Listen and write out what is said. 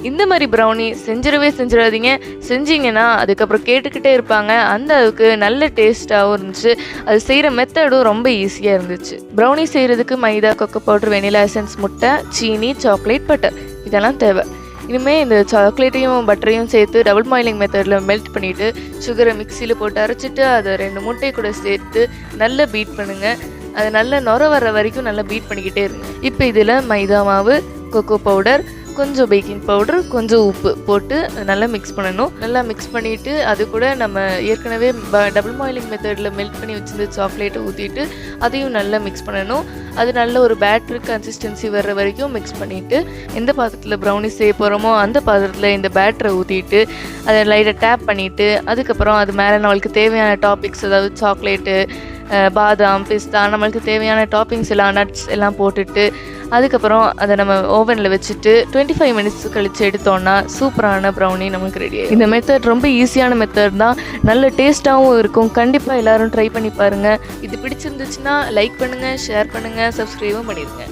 இந்த மாதிரி ப்ரௌனி செஞ்சிடாதீங்க. செஞ்சீங்கன்னா அதுக்கப்புறம் கேட்டுக்கிட்டே இருப்பாங்க. அந்த அளவுக்கு நல்ல டேஸ்ட்டாகவும் இருந்துச்சு. அது செய்கிற மெத்தடும் ரொம்ப ஈஸியாக இருந்துச்சு. ப்ரௌனி செய்கிறதுக்கு மைதா, கொக்கோ பவுடர், வெனிலா எசன்ஸ், முட்டை, சீனி, சாக்லேட், பட்டர் இதெல்லாம் தேவை. இனிமேல் இந்த சாக்லேட்டையும் பட்டரையும் சேர்த்து டபுள் பாயிலிங் மெத்தடில் மெல்ட் பண்ணிவிட்டு சுகரை மிக்சியில் போட்டு அரைச்சிட்டு அதை 2 முட்டை கூட சேர்த்து நல்லா பீட் பண்ணுங்கள். அது நல்லா நுர வர்ற வரைக்கும் நல்லா பீட் பண்ணிக்கிட்டே இருங்க. இப்போ இதில் மைதா மாவு, கொக்கோ பவுடர், கொஞ்சம் பேக்கிங் பவுடர், கொஞ்சம் உப்பு போட்டு நல்லா மிக்ஸ் பண்ணணும். நல்லா மிக்ஸ் பண்ணிவிட்டு அது கூட நம்ம ஏற்கனவே டபுள் பாயிலிங் மெத்தடில் மெல்ட் பண்ணி வச்சிருந்த சாக்லேட்டை ஊற்றிட்டு அதையும் நல்லா மிக்ஸ் பண்ணணும். அது நல்ல ஒரு பேட்டரி கன்சிஸ்டன்சி வர்ற வரைக்கும் மிக்ஸ் பண்ணிவிட்டு எந்த பாத்திரத்தில் ப்ரௌனி செய்ய போகிறோமோ அந்த பாத்திரத்தில் இந்த பேட்டரை ஊற்றிட்டு அதை லைட்டாக டேப் பண்ணிவிட்டு அதுக்கப்புறம் அது மேலே நம்மளுக்கு தேவையான டாப்பிக்ஸ், அதாவது சாக்லேட்டு, பாதாம், பிஸ்தா, நம்மளுக்கு தேவையான டாப்பிங்ஸ் எல்லாம், நட்ஸ் எல்லாம் போட்டுட்டு அதுக்கப்புறம் அதை நம்ம ஓவனில் வச்சுட்டு 25 மினிட்ஸ் கழித்து எடுத்தோன்னா சூப்பரான ப்ரௌனி நமக்கு ரெடி ஆகிடும். இந்த மெத்தட் ரொம்ப ஈஸியான மெத்தட் தான், நல்ல டேஸ்ட்டாகவும் இருக்கும். கண்டிப்பாக எல்லோரும் ட்ரை பண்ணி பாருங்கள். இது பிடிச்சிருந்துச்சுன்னா லைக் பண்ணுங்கள், ஷேர் பண்ணுங்கள், சப்ஸ்கிரைபும் பண்ணிடுங்க.